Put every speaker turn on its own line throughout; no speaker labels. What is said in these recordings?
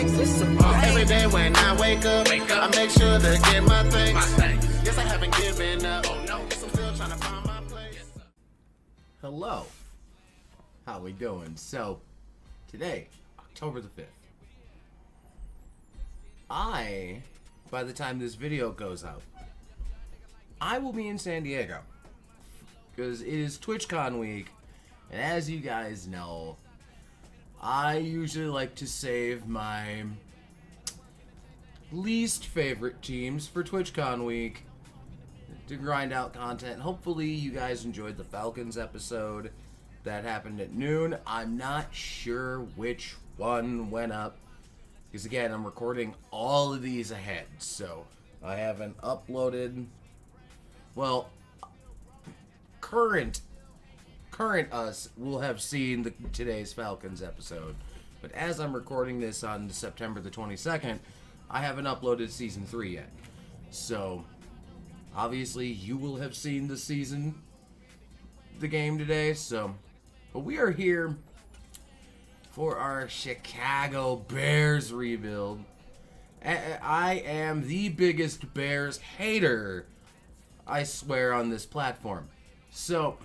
Every day when I wake up, I make sure to get my thanks. Yes, I haven't given up. Oh no, I'm still trying to find my place.
Hello. How we doing? So, today, October the 5th. By the time this video goes out, I will be in San Diego. Because it is TwitchCon week, and as you guys know, I usually like to save my least favorite teams for TwitchCon week to grind out content. Hopefully you guys enjoyed the Falcons episode that happened at noon. I'm not sure which one went up, because again, I'm recording all of these ahead, so I haven't uploaded. Well, current us will have seen today's Falcons episode, but as I'm recording this on September the 22nd, I haven't uploaded season 3 yet. So obviously you will have seen the game today. So, but we are here for our Chicago Bears rebuild. I am the biggest Bears hater, I swear, on this platform. So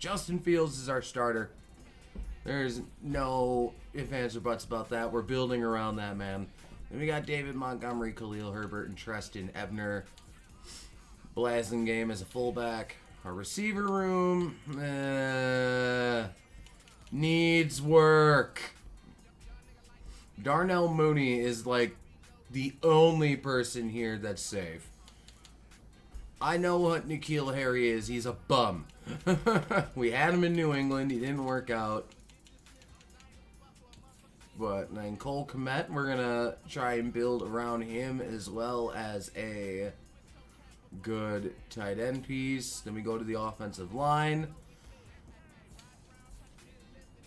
Justin Fields is our starter. There's no ifs, ands, or buts about that. We're building around that man. Then we got David Montgomery, Khalil Herbert, and Treston Ebner. Blasingame as a fullback. Our receiver room needs work. Darnell Mooney is like the only person here that's safe. I know what N'Keal Harry is. He's a bum. We had him in New England. He didn't work out. But then Cole Kmet, we're going to try and build around him as well as a good tight end piece. Then we go to the offensive line.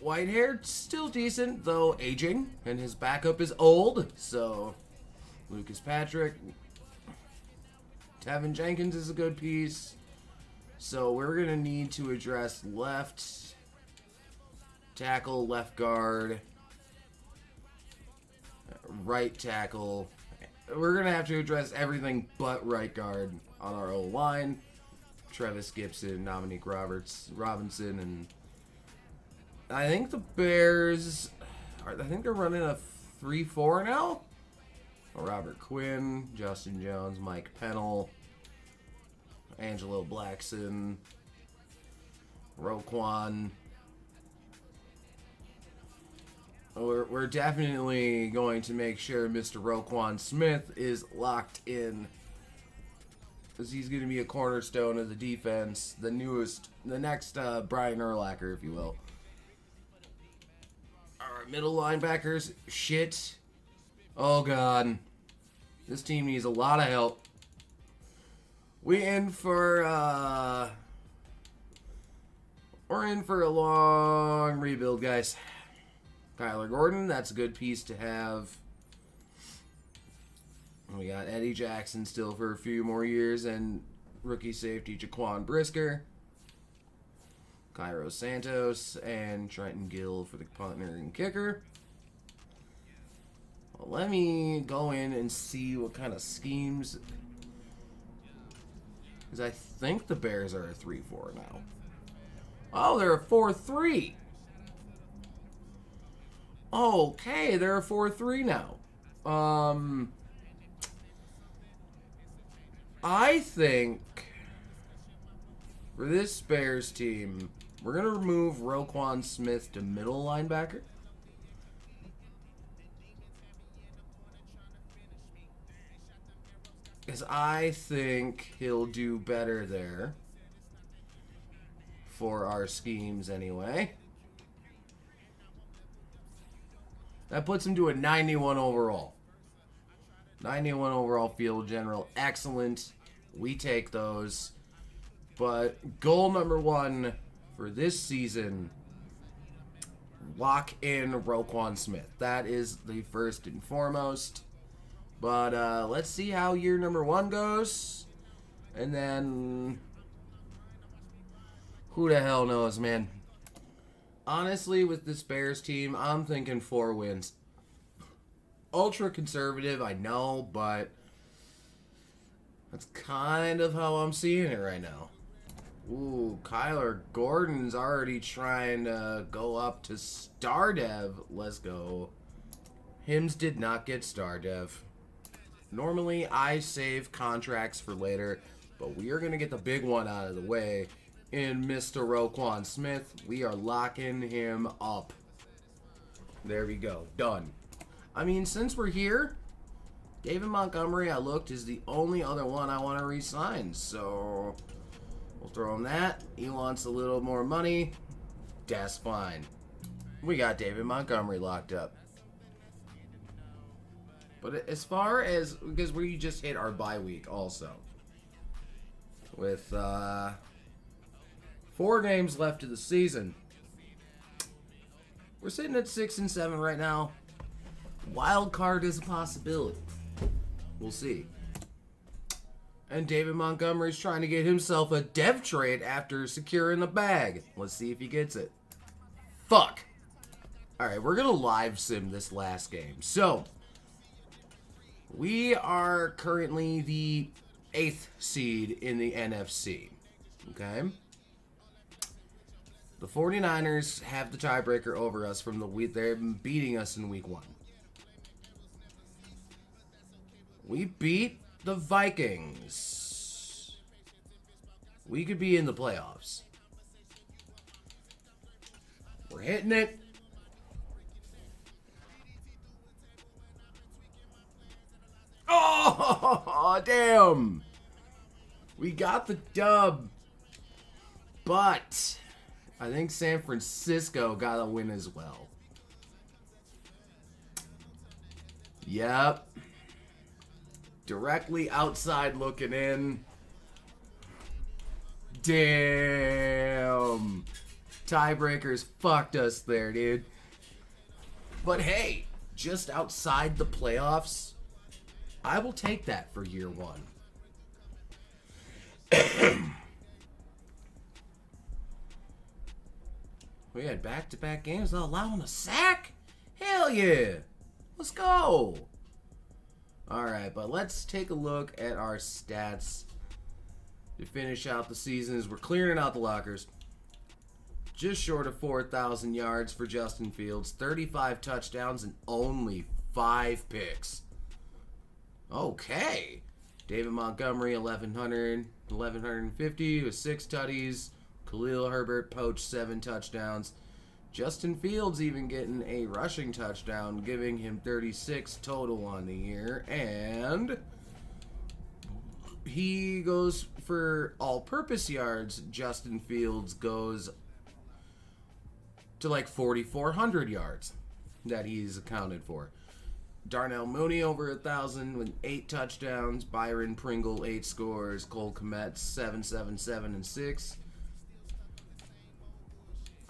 Whitehair, still decent, though aging. And his backup is old. So, Lucas Patrick. Tevin Jenkins is a good piece. So we're going to need to address left tackle, left guard, right tackle. We're going to have to address everything but right guard on our O-line. Travis Gibson, Dominique Robinson, and I think the Bears, they're running a 3-4 now. Robert Quinn, Justin Jones, Mike Pennell, Angelo Blackson, Roquan. We're definitely going to make sure Mr. Roquan Smith is locked in, because he's going to be a cornerstone of the defense, the next Brian Urlacher, if you will. Our middle linebackers, shit. Oh god, this team needs a lot of help. We're in for a long rebuild, guys. Kyler Gordon, that's a good piece to have. We got Eddie Jackson still for a few more years, and rookie safety Jaquan Brisker, Cairo Santos, and Trenton Gill for the punter and kicker. Well, let me go in and see what kind of schemes, because I think the Bears are a 3-4 now. Oh, they're a 4-3. Okay, they're a 4-3 now. I think for this Bears team, we're going to remove Roquan Smith to middle linebacker. Because I think he'll do better there. For our schemes, anyway. That puts him to a 91 overall. 91 overall field general. Excellent. We take those. But goal number 1 for this season, lock in Roquan Smith. That is the first and foremost. But let's see how year number 1 goes. And then who the hell knows, man. Honestly, with this Bears team, I'm thinking 4 wins. ultra conservative, I know, but that's kind of how I'm seeing it right now. Ooh, Kyler Gordon's already trying to go up to Star Dev. Let's go. Hims did not get Star Dev. Normally, I save contracts for later, but we are going to get the big one out of the way. In Mr. Roquan Smith, we are locking him up. There we go. Done. I mean, since we're here, David Montgomery, I looked, is the only other one I want to re-sign. So, we'll throw him that. He wants a little more money. That's fine. We got David Montgomery locked up. But as far as, because we just hit our bye week also. With 4 games left of the season. We're sitting at 6 and 7 right now. Wild card is a possibility. We'll see. And David Montgomery's trying to get himself a dev trade after securing the bag. Let's see if he gets it. Fuck. Alright, we're going to live sim this last game. So, we are currently the 8th seed in the NFC. Okay? The 49ers have the tiebreaker over us from the week. They're beating us in week 1. We beat the Vikings. We could be in the playoffs. We're hitting it. Oh, damn. We got the dub. But I think San Francisco got a win as well. Yep. Directly outside looking in. Damn. Tiebreakers fucked us there, dude. But hey, just outside the playoffs, I will take that for year 1. We had back-to-back games without allowing a sack? Hell yeah. Let's go. Alright, but let's take a look at our stats to finish out the season as we're clearing out the lockers. Just short of 4,000 yards for Justin Fields, 35 touchdowns, and only 5 picks. Okay. David Montgomery, 1,150 with 6 tutties. Khalil Herbert poached 7 touchdowns. Justin Fields even getting a rushing touchdown, giving him 36 total on the year. And he goes for all-purpose yards. Justin Fields goes to like 4,400 yards that he's accounted for. Darnell Mooney over 1,000 with 8 touchdowns. Byron Pringle 8 scores. Cole Kmet 7, 7, 7, and 6.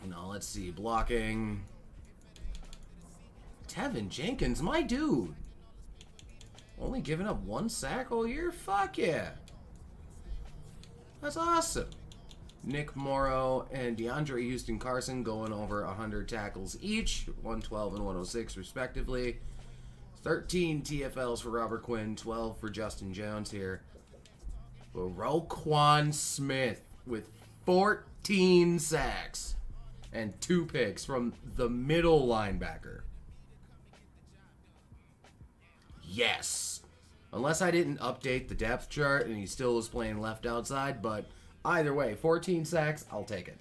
Now let's see, blocking. Tevin Jenkins, my dude. Only giving up 1 sack all year? Fuck yeah. That's awesome. Nick Morrow and DeAndre Houston Carson going over 100 tackles each, 112 and 106 respectively. 13 TFLs for Robert Quinn, 12 for Justin Jones here. But Roquan Smith with 14 sacks and 2 picks from the middle linebacker. Yes. Unless I didn't update the depth chart and he still was playing left outside, but either way, 14 sacks, I'll take it.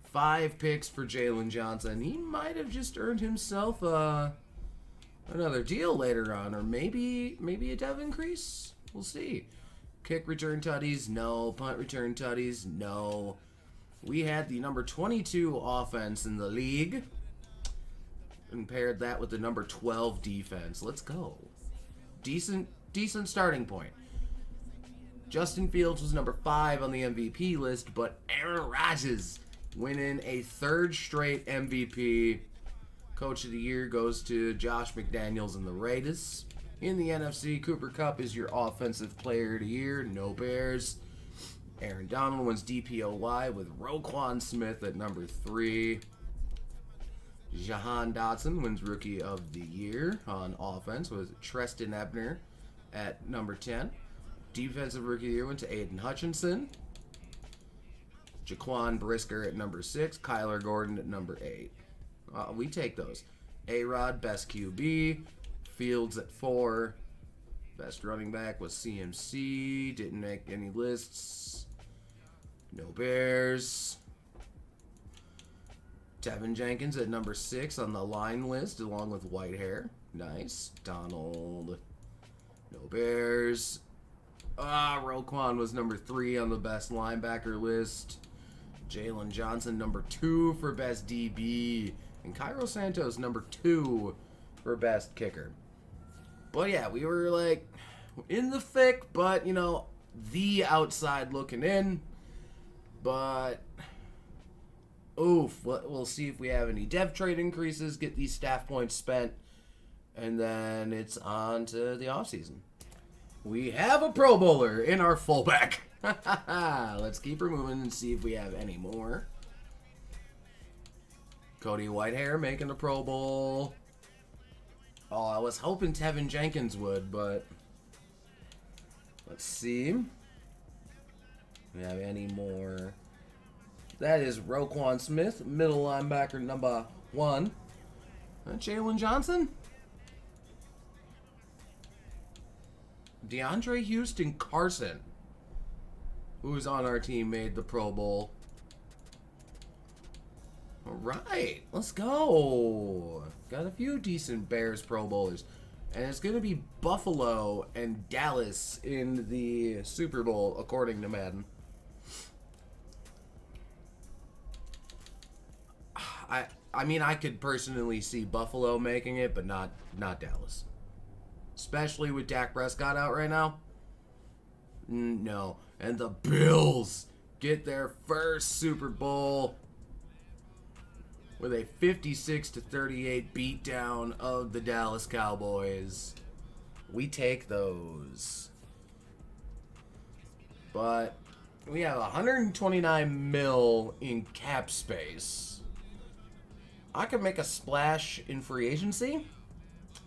5 picks for Jalen Johnson. He might have just earned himself another deal later on, or maybe a dev increase. We'll see. Kick return tutties, no. Punt return tutties, no. We had the number 22 offense in the league and paired that with the number 12 defense. Let's go. Decent starting point. Justin Fields was number 5 on the MVP list, but Aaron Rodgers winning a 3rd straight MVP. Coach of the Year goes to Josh McDaniels and the Raiders. In the NFC, Cooper Kupp is your Offensive Player of the Year. No Bears. Aaron Donald wins DPOY with Roquan Smith at number 3. Jahan Dotson wins Rookie of the Year on offense with Treston Ebner at number 10. Defensive Rookie of the Year went to Aiden Hutchinson. Jaquan Brisker at number 6. Kyler Gordon at number 8. We take those. A-Rod, best QB. Fields at 4. Best running back was CMC. Didn't make any lists. No Bears. Tevin Jenkins at number 6 on the line list, along with Whitehair. Nice. Donald. No Bears. Roquan was number 3 on the best linebacker list. Jalen Johnson, number 2 for best DB. And Cairo Santos, number 2 for best kicker. But yeah, we were like in the thick, but you know, the outside looking in. But oof, we'll see if we have any dev trade increases, get these staff points spent, and then it's on to the offseason. We have a Pro Bowler in our fullback. Let's keep her moving and see if we have any more. Cody Whitehair making a Pro Bowl. Oh, I was hoping Tevin Jenkins would, but let's see if we have any more. That is Roquan Smith, middle linebacker number 1. Jalen Johnson. DeAndre Houston Carson, who's on our team, made the Pro Bowl. All right, let's go. Got a few decent Bears Pro Bowlers. And it's going to be Buffalo and Dallas in the Super Bowl, according to Madden. I mean, I could personally see Buffalo making it, but not Dallas. Especially with Dak Prescott out right now. No. And the Bills get their first Super Bowl with a 56-38 beatdown of the Dallas Cowboys. We take those. But we have 129 mil in cap space. I could make a splash in free agency.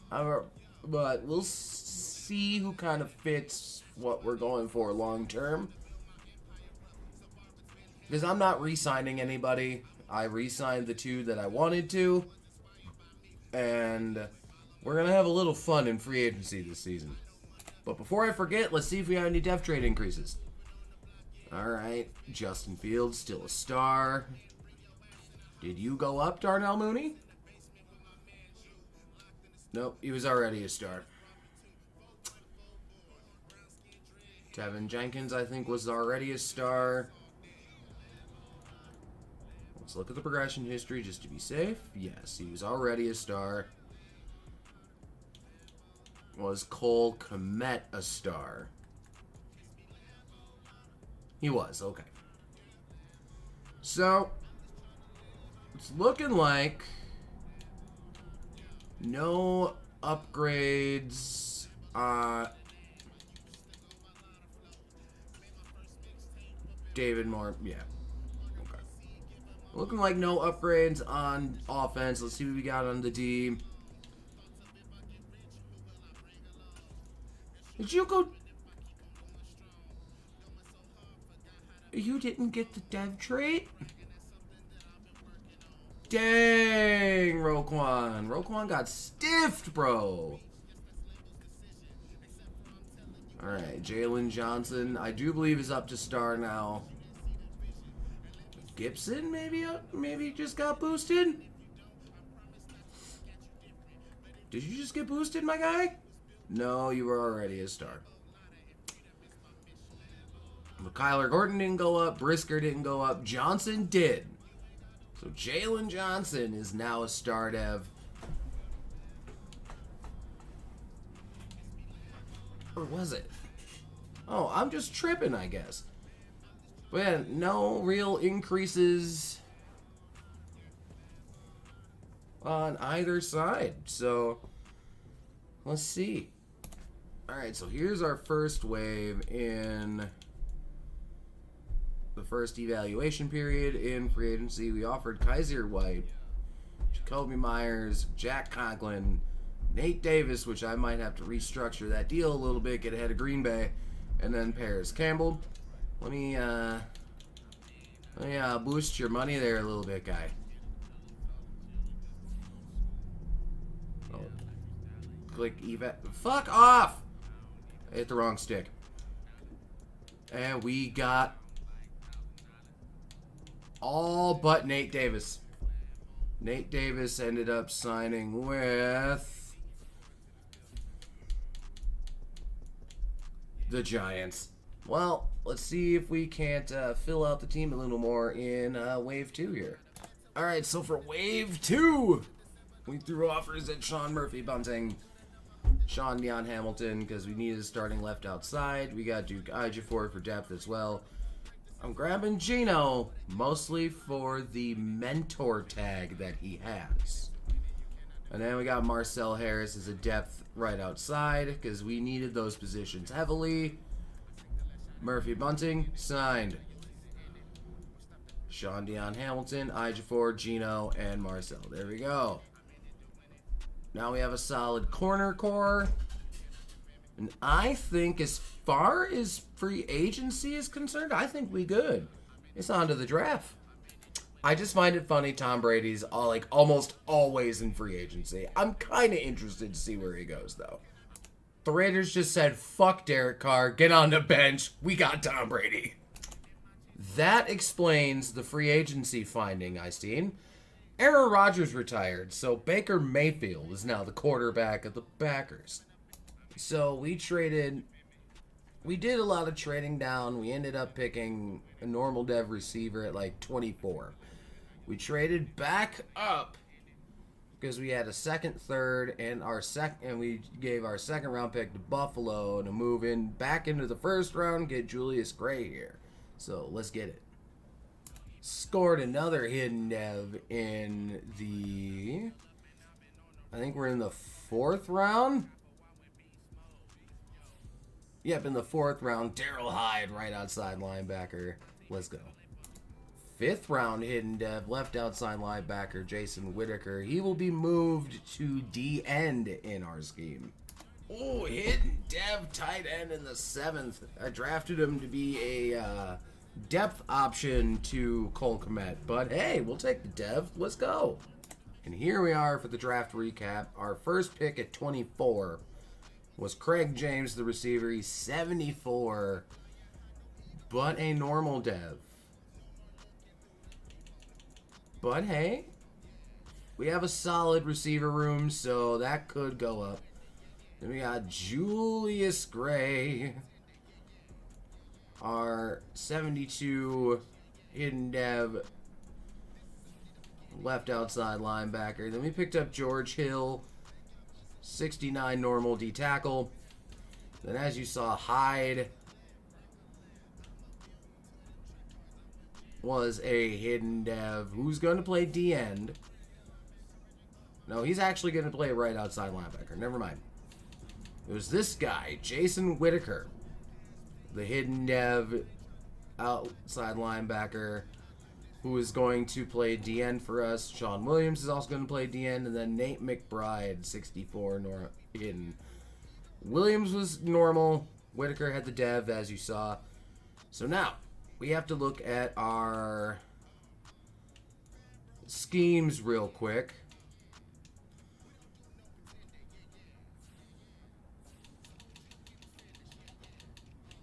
But we'll see who kind of fits what we're going for long term. Because I'm not re-signing anybody. I re-signed the 2 that I wanted to. And we're going to have a little fun in free agency this season. But before I forget, let's see if we have any dev trade increases. Alright, Justin Fields, still a star. Did you go up, Darnell Mooney? Nope, he was already a star. Tevin Jenkins, I think, was already a star. Let's look at the progression history just to be safe. Yes, he was already a star. Was Cole Kmet a star? He was, okay. So, it's looking like no upgrades. David Moore, yeah. Okay. Looking like no upgrades on offense. Let's see what we got on the D. Did you go? You didn't get the dev trait? Dang, Roquan. Roquan got stiffed, bro. Alright, Jalen Johnson, I do believe is up to star now. Gibson, maybe just got boosted? Did you just get boosted, my guy? No, you were already a star. Kyler Gordon didn't go up. Brisker didn't go up. Johnson did. So Jalen Johnson is now a star dev. Or was it? Oh, I'm just tripping, I guess. But yeah, no real increases on either side. So, let's see. Alright, so here's our first wave in the first evaluation period in free agency. We offered Kaiser White, Jacoby Myers, Jack Conklin, Nate Davis, which I might have to restructure that deal a little bit, get ahead of Green Bay, and then Paris Campbell. Let me boost your money there a little bit, guy. Oh. Click event. Fuck off! I hit the wrong stick. And we got all but Nate Davis. Nate Davis ended up signing with the Giants. Well, let's see if we can't fill out the team a little more in Wave 2 here. Alright, so for Wave 2, we threw offers at Sean Murphy-Bunting, Sean Deion Hamilton, because we needed a starting left outside. We got Duke Ejiofor for depth as well. I'm grabbing Gino, mostly for the mentor tag that he has. And then we got Marcel Harris as a depth right outside, because we needed those positions heavily. Murphy-Bunting, signed. Sean Deion Hamilton, Ejiofor, Gino, and Marcel. There we go. Now we have a solid corner core. And I think as far as free agency is concerned, I think we good. It's on to the draft. I just find it funny Tom Brady's almost always in free agency. I'm kind of interested to see where he goes, though. The Raiders just said, fuck Derek Carr, get on the bench, we got Tom Brady. That explains the free agency finding I seen. Aaron Rodgers retired, so Baker Mayfield is now the quarterback of the Packers. So we did a lot of trading down. We ended up picking a normal dev receiver at 24. We traded back up because we had a second, third, and we gave our second round pick to Buffalo to move in back into the first round, get Julius Gray here. So let's get it. Scored another hidden dev in I think we're in the fourth round. Yep, in the fourth round, Darryl Hyde, right outside linebacker. Let's go. Fifth round hidden dev, left outside linebacker, Jason Whitaker. He will be moved to D-end in our scheme. Oh, hidden dev tight end in the 7th. I drafted him to be a depth option to Cole Kmet. But hey, we'll take the dev. Let's go. And here we are for the draft recap. Our first pick at 24 was Craig James, the receiver. He's 74, but a normal dev. But hey, we have a solid receiver room, so that could go up. Then we got Julius Gray, our 72 hidden dev left outside linebacker. Then we picked up George Hill, 69 normal D tackle. Then as you saw, Hyde was a hidden dev who's going to play D end. No, he's actually going to play right outside linebacker. Never mind. It was this guy, Jason Whitaker, the hidden dev outside linebacker, who is going to play D end for us. Sean Williams is also going to play D end, and then Nate McBride, 64 hidden. Williams was normal. Whitaker had the dev, as you saw. So now we have to look at our schemes real quick.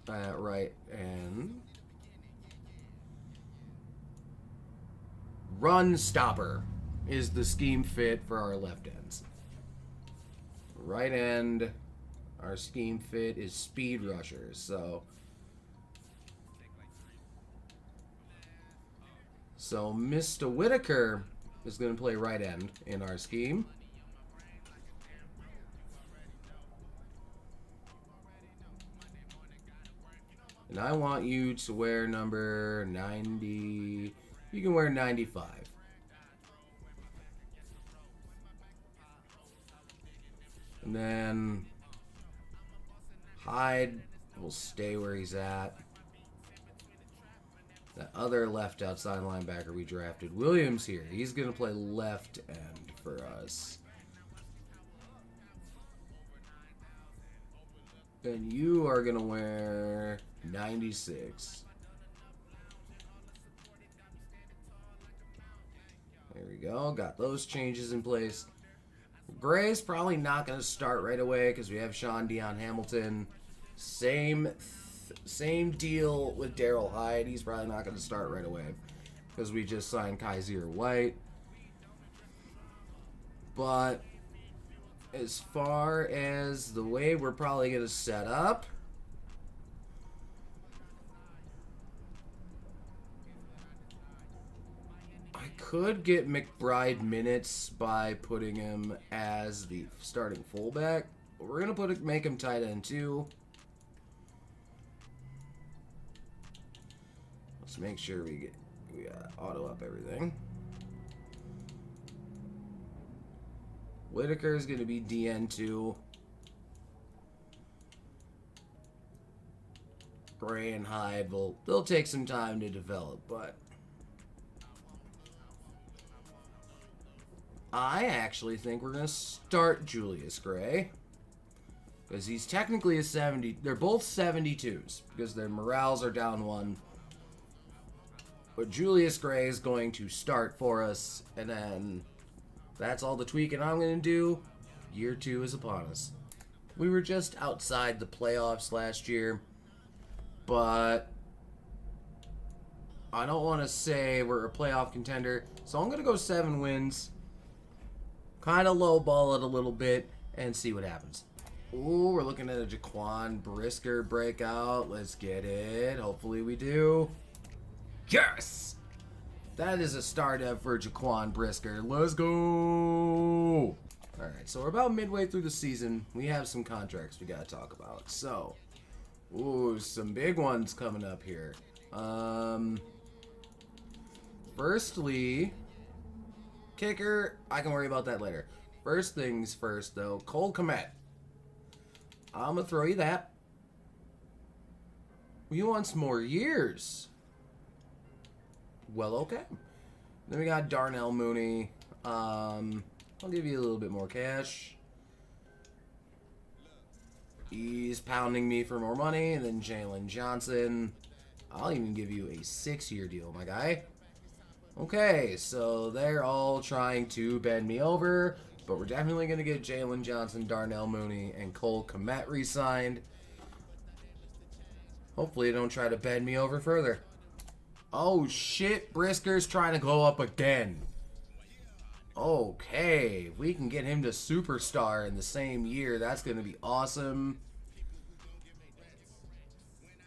Right, and run stopper is the scheme fit for our left ends. Right end, our scheme fit is speed rushers. So Mr. Whitaker is going to play right end in our scheme. And I want you to wear number 90. You can wear 95. And then Hyde will stay where he's at. That other left outside linebacker we drafted, Williams here. He's going to play left end. for us. And you are going to wear 96. There we go. Got those changes in place. Gray's probably not going to start right away because we have Sean Dion Hamilton. Same deal with Daryl Hyde. He's probably not going to start right away because we just signed Kaiser White. But as far as the way we're probably going to set up, I could get McBride minutes by putting him as the starting fullback. But we're going to make him tight end too. Let's make sure we auto up everything. Whitaker is going to be DN2. Gray and Hyde they'll take some time to develop, but I actually think we're going to start Julius Gray because he's technically a 70. They're both 72s because their morales are down 1. But Julius Gray is going to start for us, and then that's all the tweaking I'm going to do. Year 2 is upon us. We were just outside the playoffs last year, but I don't want to say we're a playoff contender, so I'm going to go 7 wins. Kind of lowball it a little bit and see what happens. Ooh, we're looking at a Jaquan Brisker breakout. Let's get it. Hopefully we do. Yes! That is a start up for Jaquan Brisker. Let's go! Alright, so we're about midway through the season. We have some contracts we gotta talk about. So, ooh, some big ones coming up here. Firstly, kicker, I can worry about that later. First things first, though, Cole Kmet. I'm gonna throw you that. You want some more years? Well, okay. Then we got Darnell Mooney. I'll give you a little bit more cash. He's pounding me for more money. And then Jalen Johnson. I'll even give you a 6-year deal, my guy. Okay, so they're all trying to bend me over. But we're definitely going to get Jalen Johnson, Darnell Mooney, and Cole Kmet re-signed. Hopefully they don't try to bend me over further. Oh shit, Brisker's trying to go up again. Okay, if we can get him to superstar in the same year, that's going to be awesome.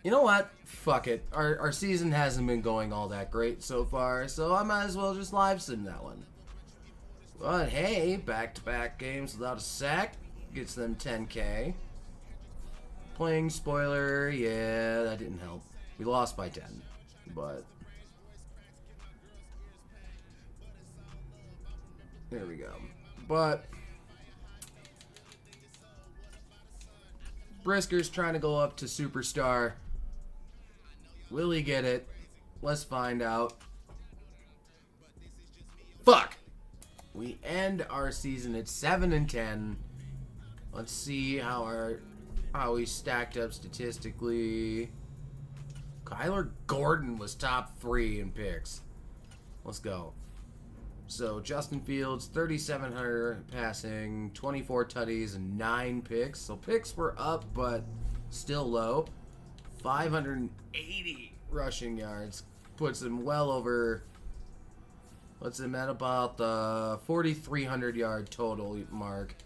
You know what? Fuck it. Our season hasn't been going all that great so far, so I might as well just live sim that one. But hey, back-to-back games without a sack gets them 10K. Playing spoiler, yeah, that didn't help. We lost by 10, but there we go. But Brisker's trying to go up to superstar. Will he get it? Let's find out. Fuck! We end our season at 7-10. Let's see how we stacked up statistically. Kyler Gordon was top 3 in picks. Let's go. So Justin Fields, 3,700 passing, 24 tutties, and 9 picks. So picks were up, but still low. 580 rushing yards. Puts him well over, puts him at about the 4,300 yard total mark.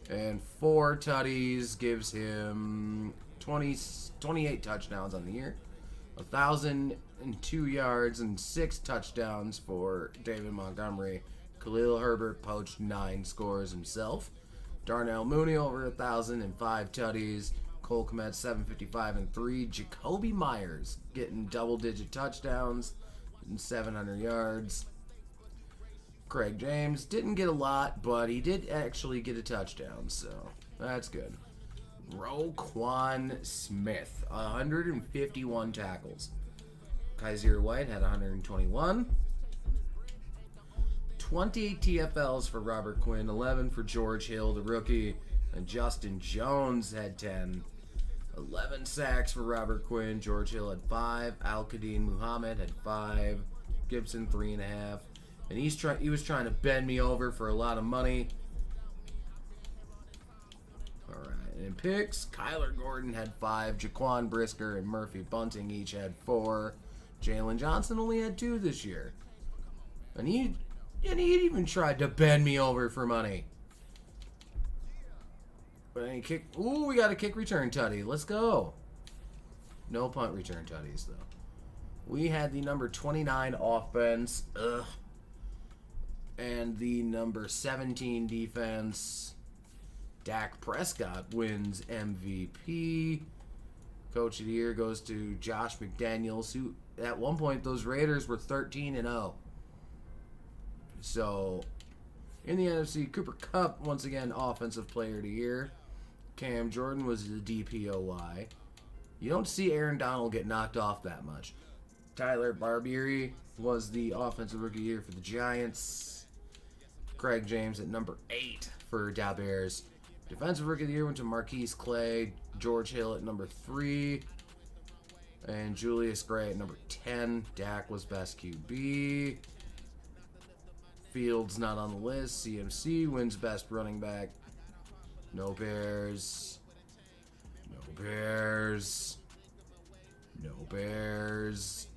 And 4 tutties gives him 28 touchdowns on the year. 1,002 yards and 6 touchdowns for David Montgomery. Khalil Herbert poached 9 scores himself. Darnell Mooney over 1,000 and 5 tutties. Cole Kmet 755 and 3. Jacoby Myers getting double-digit touchdowns and 700 yards. Craig James didn't get a lot, but he did actually get a touchdown, so that's good. Roquan Smith, 151 tackles. Kaiser White had 121. 20 TFLs for Robert Quinn, 11 for George Hill, the rookie, and Justin Jones had 10. 11 sacks for Robert Quinn. George Hill had 5. Al-Qadim Muhammad had 5. Gibson 3.5. And he was trying to bend me over for a lot of money. All right, and in picks, Kyler Gordon had 5. Jaquan Brisker and Murphy Bunting each had 4. Jalen Johnson only had 2 this year. And he even tried to bend me over for money. But any kick. Ooh, we got a kick return tutty. Let's go. No punt return tutties, though. We had the number 29 offense. Ugh. And the number 17 defense. Dak Prescott wins MVP. Coach of the year goes to Josh McDaniels, who at one point those Raiders were 13-0. So, in the NFC, Cooper Kupp, once again, Offensive Player of the Year. Cam Jordan was the DPOY. You don't see Aaron Donald get knocked off that much. Tyler Barbieri was the Offensive Rookie of the Year for the Giants. Craig James at number 8 for Dow Bears. Defensive Rookie of the Year went to Marquise Clay. George Hill at number 3. And Julius Gray at number 10. Dak was best QB. Fields not on the list. CMC wins best running back. No Bears. No Bears. No Bears.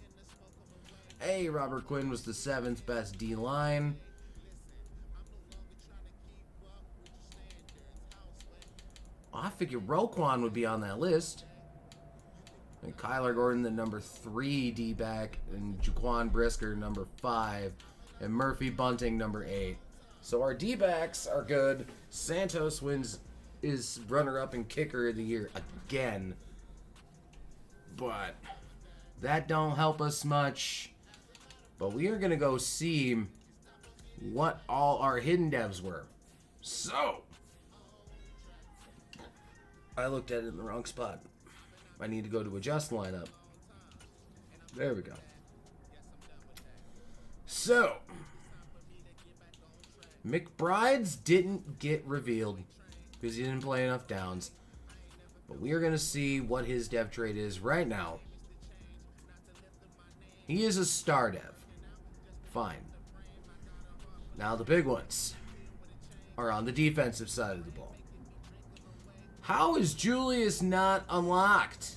Hey, Robert Quinn was the 7th best D-line. I figured Roquan would be on that list. And Kyler Gordon, the number 3 D-back. And Jaquan Brisker, number 5. And Murphy Bunting, number 8. So our D-backs are good. Santos is runner-up and kicker of the year again. But that don't help us much. But we are going to go see what all our hidden devs were. So, I looked at it in the wrong spot. I need to go to adjust lineup. There we go. So, McBride's didn't get revealed because he didn't play enough downs. But we are going to see what his dev trait is right now. He is a star dev. Fine. Now the big ones are on the defensive side of the ball. How is Julius not unlocked?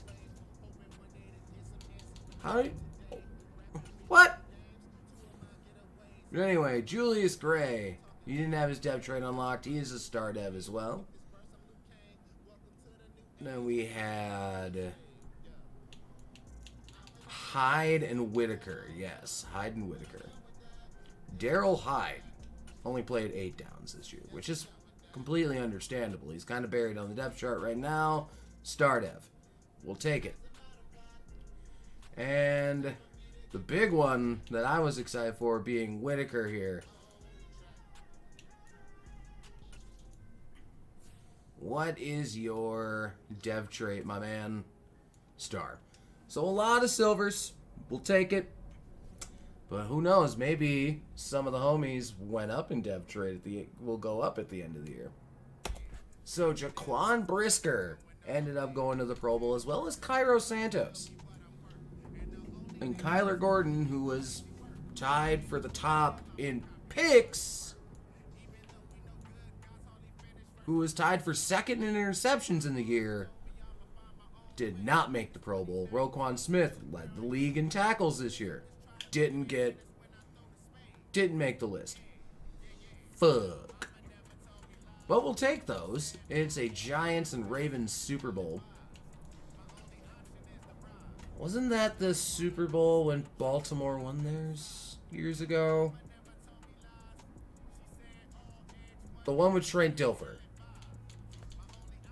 What? But anyway, Julius Gray. He didn't have his dev trait unlocked. He is a star dev as well. Then we had Hyde and Whitaker. Yes, Hyde and Whitaker. Daryl Hyde only played 8 downs this year, which is completely understandable. He's kind of buried on the depth chart right now. Star dev. We'll take it. And the big one that I was excited for being Whitaker here. What is your dev trait, my man? Star. So a lot of silvers. We'll take it. But who knows? Maybe some of the homies went up in dev trait. Will go up at the end of the year. So Jaquan Brisker ended up going to the Pro Bowl, as well as Cairo Santos. And Kyler Gordon, who was tied for the top in picks, who was tied for second in interceptions in the year, did not make the Pro Bowl. Roquan Smith led the league in tackles this year. Didn't make the list. Fuck. But we'll take those. It's a Giants and Ravens Super Bowl. Wasn't that the Super Bowl when Baltimore won theirs years ago? The one with Trent Dilfer.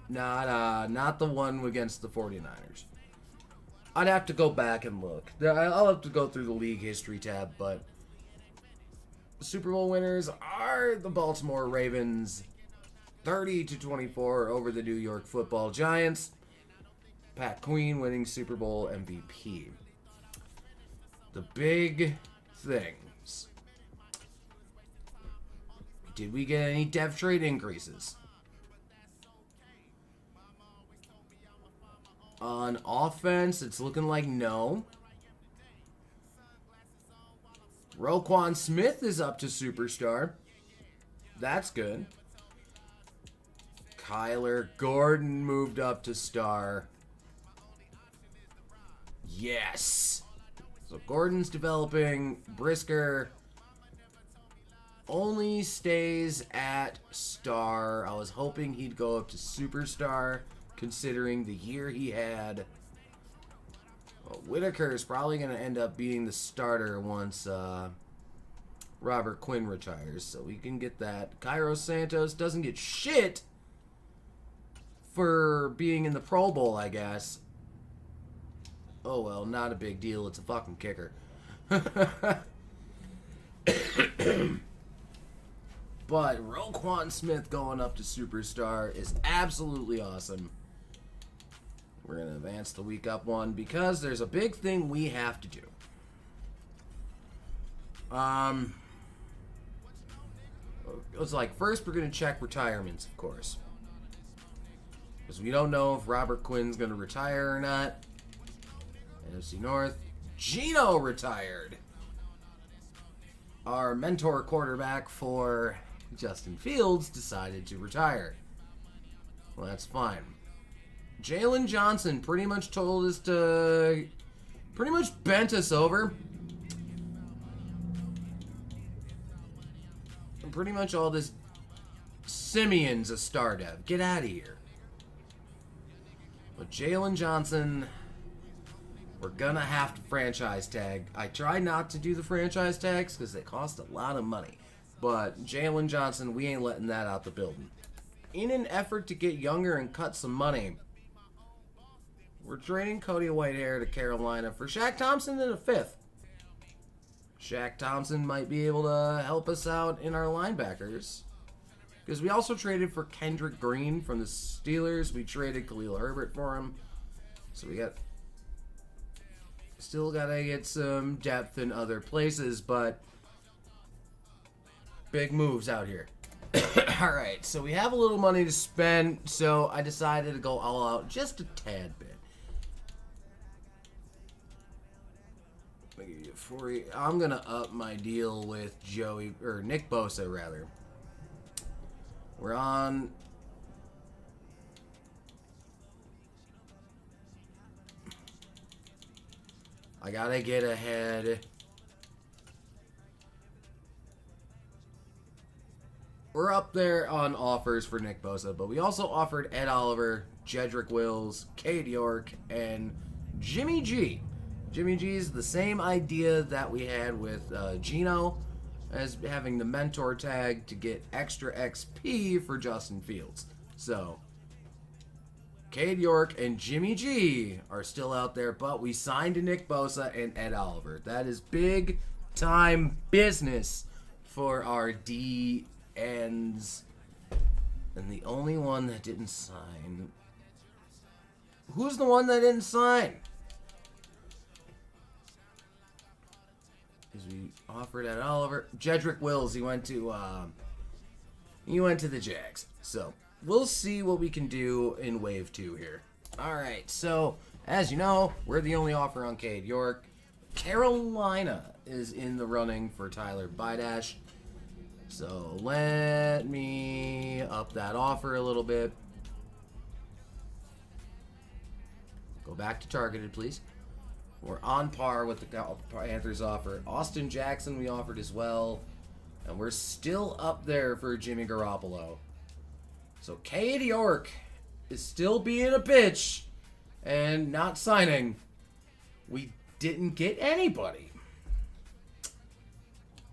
Not the one against the 49ers. I'd have to go back and look. I'll have to go through the league history tab, but the Super Bowl winners are the Baltimore Ravens, 30-24 over the New York Football Giants. Pat Queen winning Super Bowl MVP. The big things. Did we get any dev trade increases? On offense, it's looking like no. Roquan Smith is up to superstar. That's good. Kyler Gordon moved up to star. Yes. So Gordon's developing. Brisker only stays at star. I was hoping he'd go up to superstar, considering the year he had. Well, Whitaker is probably going to end up being the starter once Robert Quinn retires, so we can get that. Cairo Santos doesn't get shit for being in the Pro Bowl, I guess. Oh well, not a big deal. It's a fucking kicker. But Roquan Smith going up to superstar is absolutely awesome. We're going to advance the week up one because there's a big thing we have to do. It's like, first we're going to check retirements, of course. Because we don't know if Robert Quinn's going to retire or not. NFC North. Geno retired. Our mentor quarterback for Justin Fields decided to retire. Well, that's fine. Jalen Johnson pretty much told us to... pretty much bent us over. And pretty much all this... Simeon's a star dev. Get out of here. But Jalen Johnson... we're gonna have to franchise tag. I try not to do the franchise tags because they cost a lot of money. But Jalen Johnson, we ain't letting that out the building. In an effort to get younger and cut some money... we're trading Cody Whitehair to Carolina for Shaq Thompson in a 5th. Shaq Thompson might be able to help us out in our linebackers. Because we also traded for Kendrick Green from the Steelers. We traded Khalil Herbert for him. So we got... still gotta get some depth in other places, but... big moves out here. Alright, so we have a little money to spend, so I decided to go all out just a tad bit. I'm gonna up my deal with Nick Bosa, rather. We're on... I gotta get ahead. We're up there on offers for Nick Bosa, but we also offered Ed Oliver, Jedrick Wills, Cade York, and Jimmy G. Jimmy G's the same idea that we had with Geno, as having the mentor tag to get extra XP for Justin Fields. So, Cade York and Jimmy G are still out there, but we signed to Nick Bosa and Ed Oliver. That is big time business for our D ends. And the only one that didn't sign... who's the one that didn't sign? Because we offered Ed Oliver. Jedrick Wills, he went to the Jags. So, we'll see what we can do in Wave 2 here. Alright, so, as you know, we're the only offer on Cade York. Carolina is in the running for Tyler Bidash. So, let me up that offer a little bit. Go back to targeted, please. We're on par with the Panthers offer. Austin Jackson we offered as well. And we're still up there for Jimmy Garoppolo. So Cade York is still being a bitch and not signing. We didn't get anybody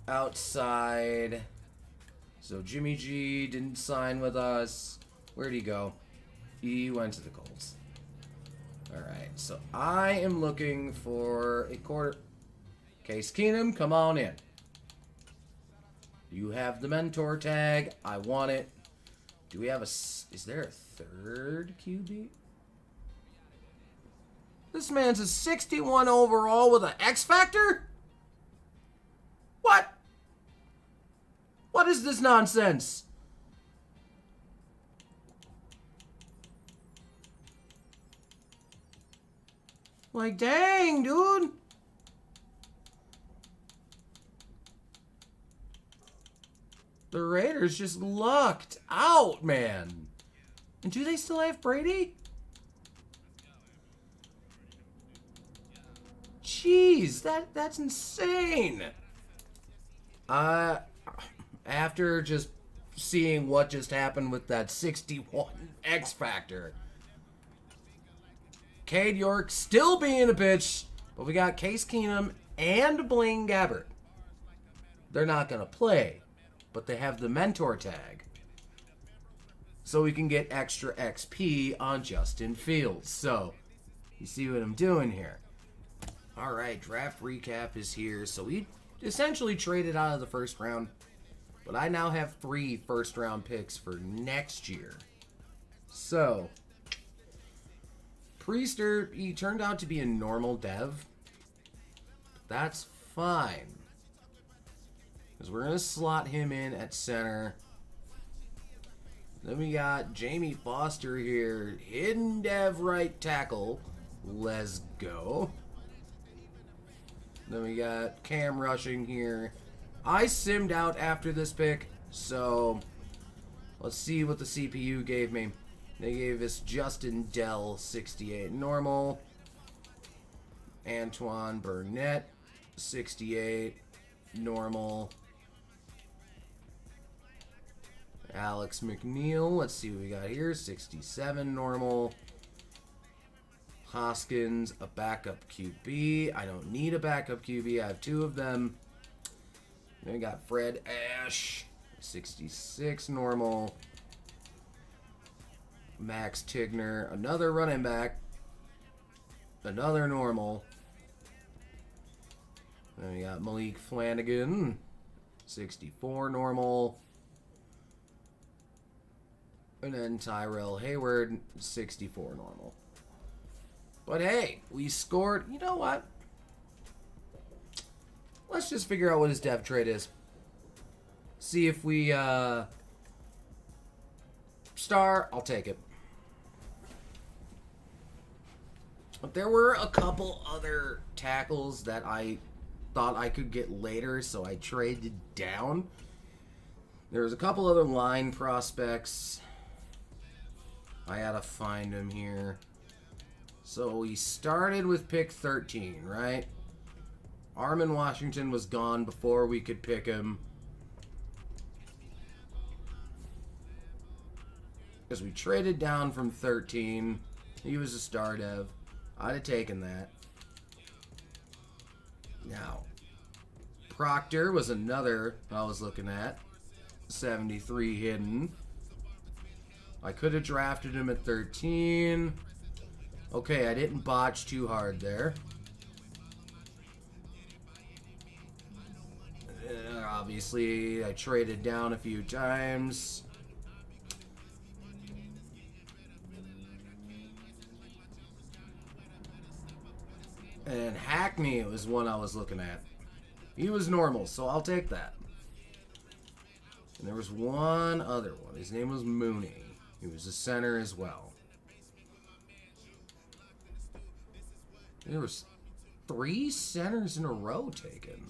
outside. So Jimmy G didn't sign with us. Where'd he go? He went to the Colts. Alright, so I am looking for a quarter. Case Keenum, come on in. You have the mentor tag. I want it. Do we have a... is there a third QB? This man's a 61 overall with an X Factor? What? What is this nonsense? Like, dang, dude. The Raiders just lucked out, man. And do they still have Brady? Jeez, that's insane. After just seeing what just happened with that 61 X Factor, Cade York still being a bitch, but we got Case Keenum and Blaine Gabbert. They're not going to play, but they have the mentor tag. So we can get extra XP on Justin Fields. So, you see what I'm doing here. Alright, draft recap is here. So we essentially traded out of the first round. But I now have 3 first-round picks for next year. So, Priester, he turned out to be a normal dev. That's fine. Because we're going to slot him in at center. Then we got Jamie Foster here. Hidden dev right tackle. Let's go. Then we got Cam Rushing here. I simmed out after this pick, so let's see what the CPU gave me. They gave us Justin Dell, 68 normal. Antoine Burnett, 68 normal. Alex McNeil, let's see what we got here, 67 normal. Hoskins, a backup QB. I don't need a backup QB. I have 2 of them. Then we got Fred Ash, 66 normal. Max Tigner, another running back. Another normal. Then we got Malik Flanagan, 64 normal. And then Tyrell Hayward, 64 normal. But hey, we scored. You know what? Let's just figure out what his dev trade is. See if we star. I'll take it. But there were a couple other tackles that I thought I could get later, so I traded down. There was a couple other line prospects. I gotta find them here. So we started with pick 13, right? Armin Washington was gone before we could pick him. Because we traded down from 13. He was a star dev. I'd have taken that. Now, Proctor was another I was looking at. 73 hidden. I could have drafted him at 13. Okay, I didn't botch too hard there. Obviously, I traded down a few times. And Hackney was one I was looking at. He was normal, so I'll take that. And there was one other one. His name was Mooney. He was a center as well. There was 3 centers in a row taken.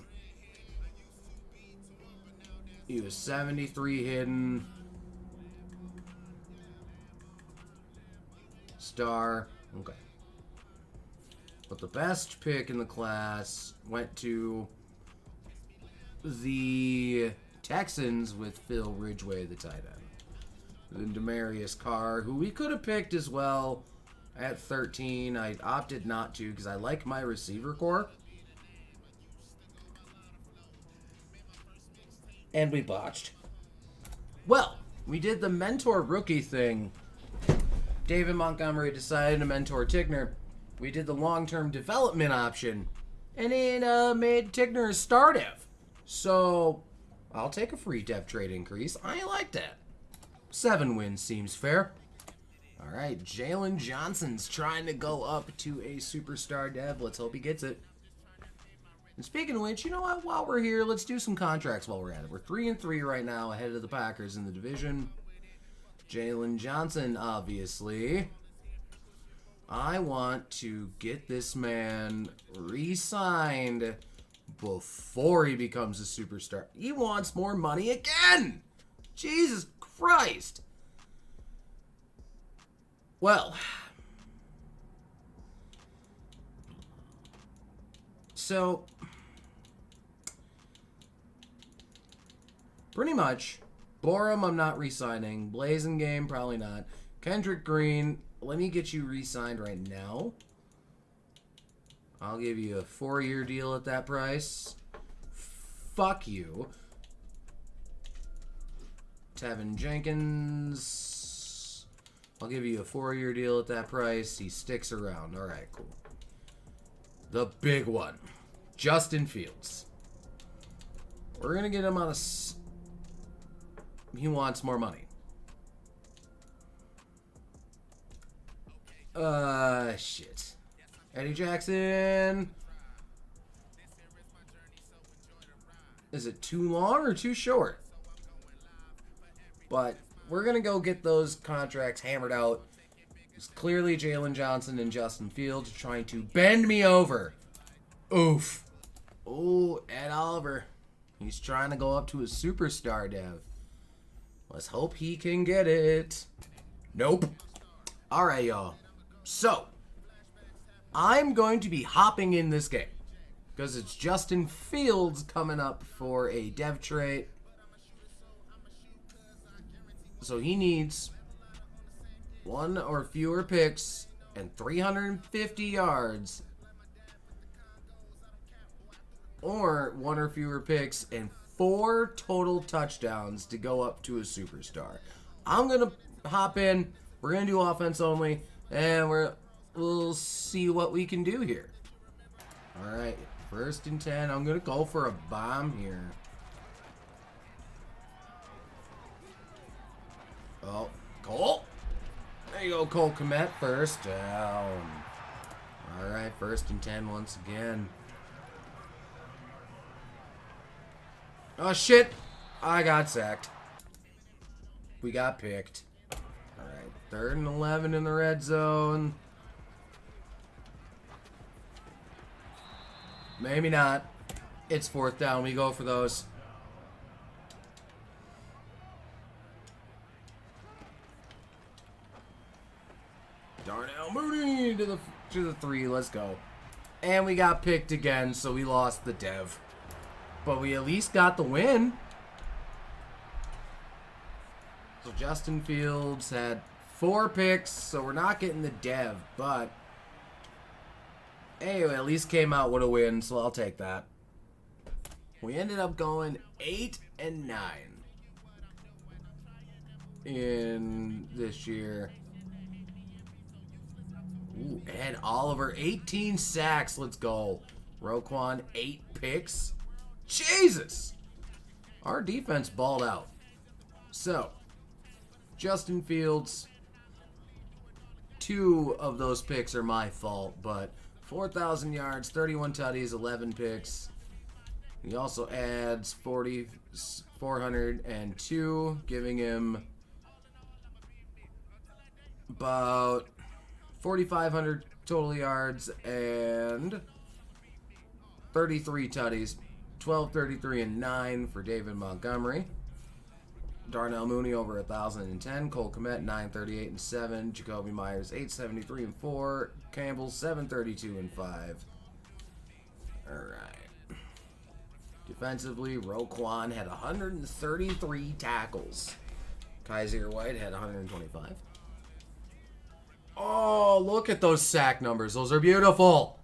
He was 73 hidden. Star. Okay. But the best pick in the class went to the Texans with Phil Ridgeway, the tight end. Then Demarius Carr, who we could have picked as well at 13. I opted not to because I like my receiver core. And we botched. Well, we did the mentor rookie thing. David Montgomery decided to mentor Tigner. We did the long-term development option. And it made Tigner a star dev. So, I'll take a free dev trade increase. I like that. 7 wins seems fair. Alright, Jalen Johnson's trying to go up to a superstar dev. Let's hope he gets it. And speaking of which, you know what? While we're here, let's do some contracts while we're at it. We're 3-3 right now, ahead of the Packers in the division. Jalen Johnson, obviously. I want to get this man re-signed before he becomes a superstar. He wants more money again! Jesus Christ! Well, so pretty much, Borum I'm not re-signing. Blazing Game, probably not. Kendrick Green, let me get you re-signed right now. I'll give you a 4-year deal at that price. Fuck you. Tevin Jenkins, I'll give you a 4-year deal at that price. He sticks around. All right, cool. The big one, Justin Fields. We're going to get him on a... He wants more money. Shit. Eddie Jackson. Is it too long or too short? But we're going to go get those contracts hammered out. It's clearly Jalen Johnson and Justin Fields trying to bend me over. Oof. Oh, Ed Oliver. He's trying to go up to a superstar dev. Let's hope he can get it. Nope. All right, y'all. So, I'm going to be hopping in this game because it's Justin Fields coming up for a dev trait. So he needs 1 or fewer picks and 350 yards, or 1 or fewer picks and 4 total touchdowns to go up to a superstar. I'm going to hop in. We're going to do offense only, and we'll see what we can do here. All right, 1st and 10. I'm going to go for a bomb here. Oh, Cole. There you go, Cole Kmet. 1st down. All right, 1st and 10 once again. Oh, shit. I got sacked. We got picked. All right, 3rd and 11 in the red zone. Maybe not. It's 4th down. We go for those. Darnell Mooney to the 3. Let's go. And we got picked again, so we lost the dev. But we at least got the win. So Justin Fields had 4 picks, so we're not getting the dev, but anyway, at least came out with a win, so I'll take that. We ended up going 8-9 in this year. Ooh, Ed Oliver, 18 sacks. Let's go. Roquan, 8 picks. Jesus! Our defense balled out. So, Justin Fields, 2 of those picks are my fault, but 4,000 yards, 31 tutties, 11 picks. He also adds 402, giving him about 4,500 total yards and 33 tutties. 12, 33, and 9 for David Montgomery. Darnell Mooney over 1,010. Cole Kmet 938 and 7. Jacoby Myers 873 and 4. Campbell 732 and 5. All right. Defensively, Roquan had 133 tackles. Kaiser White had 125. Oh, look at those sack numbers. Those are beautiful.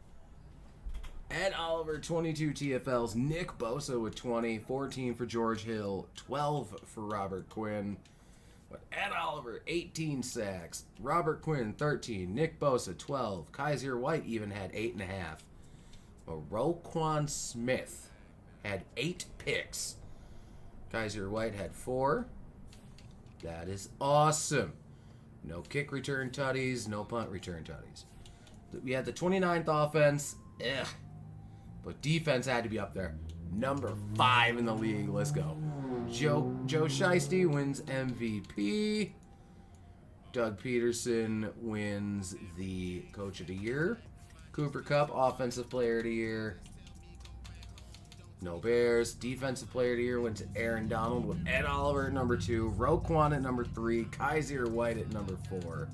Ed Oliver, 22 TFLs. Nick Bosa with 20. 14 for George Hill. 12 for Robert Quinn. But Ed Oliver, 18 sacks. Robert Quinn, 13. Nick Bosa, 12. Kaiser White even had 8.5. But Roquan Smith had 8 picks. Kaiser White had 4. That is awesome. No kick return tutties. No punt return tutties. We had the 29th offense. Ugh. But defense had to be up there. Number 5 in the league. Let's go. Joe Shiesty wins MVP. Doug Peterson wins the Coach of the Year. Cooper Kupp, Offensive Player of the Year. No Bears. Defensive Player of the Year went to Aaron Donald with Ed Oliver at number 2. Roquan at number 3. Kaiser White at number 4.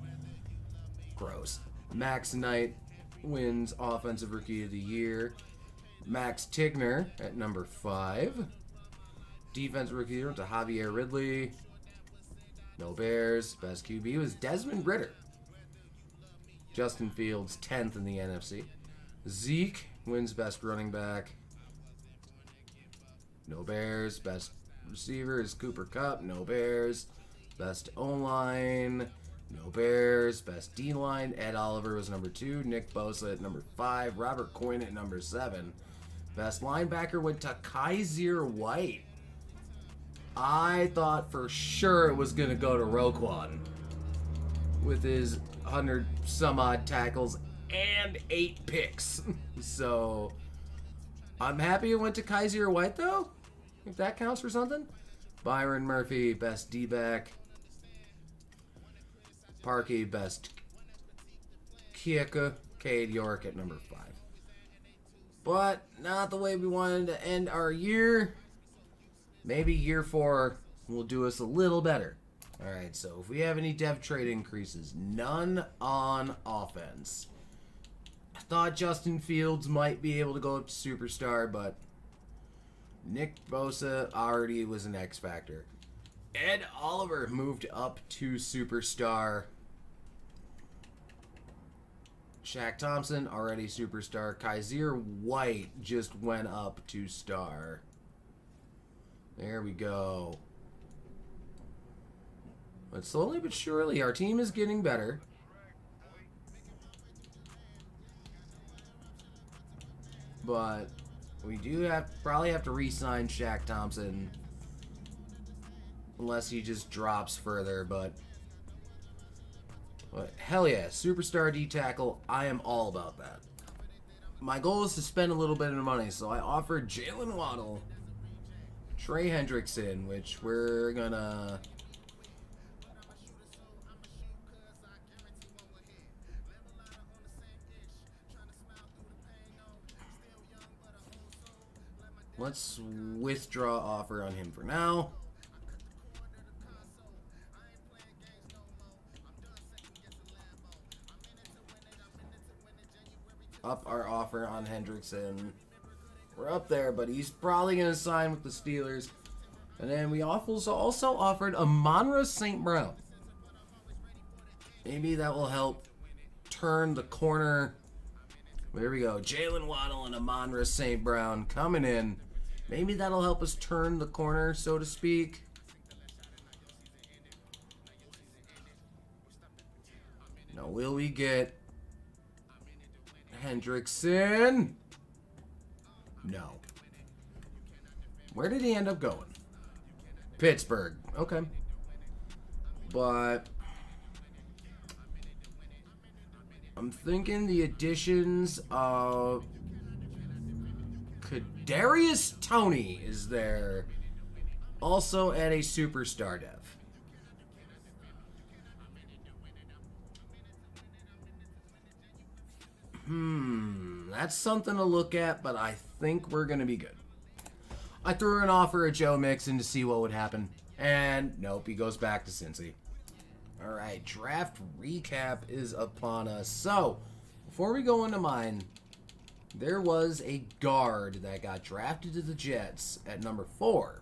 Gross. Max Knight wins Offensive Rookie of the Year. Max Tigner at number 5. Defensive Rookie of the Year went to Javier Ridley. No Bears. Best QB was Desmond Ridder. Justin Fields, 10th in the NFC. Zeke wins Best Running Back. No Bears. Best receiver is Cooper Kupp. No Bears. Best O-line. No Bears. Best D-line. Ed Oliver was number 2. Nick Bosa at number 5. Robert Quinn at number 7. Best linebacker went to Kaiser White. I thought for sure it was going to go to Roquan with his 100 some odd tackles and 8 picks. So I'm happy it went to Kaiser White though, if that counts for something. Byron Murphy, best D-back. Parkey, best kicker. Cade York at number 5. But not the way we wanted to end our year. Maybe year 4 will do us a little better. Alright, so if we have any dev trade increases, none on offense. I thought Justin Fields might be able to go up to superstar, but Nick Bosa already was an X factor. Ed Oliver moved up to superstar. Shaq Thompson, already superstar. Kaiser White just went up to star. There we go. But slowly but surely, our team is getting better. But we do probably have to re-sign Shaq Thompson. Unless he just drops further, but hell yeah, superstar D-tackle, I am all about that. My goal is to spend a little bit of money, so I offered Jalen Waddle, Trey Hendrickson, which we're gonna... Let's withdraw offer on him for now. Up our offer on Hendrickson. We're up there, but he's probably going to sign with the Steelers. And then we also offered Amon-Ra St. Brown. Maybe that will help turn the corner. There we go. Jalen Waddle and Amon-Ra St. Brown coming in. Maybe that'll help us turn the corner, so to speak. Now, will we get Hendrickson? No. Where did he end up going? Pittsburgh. Okay. But I'm thinking the additions of Kadarius Toney is there. Also at a superstar dev. That's something to look at, but I think we're going to be good. I threw an offer at Joe Mixon to see what would happen. And nope, he goes back to Cincy. Alright, draft recap is upon us. So, before we go into mine, there was a guard that got drafted to the Jets at number 4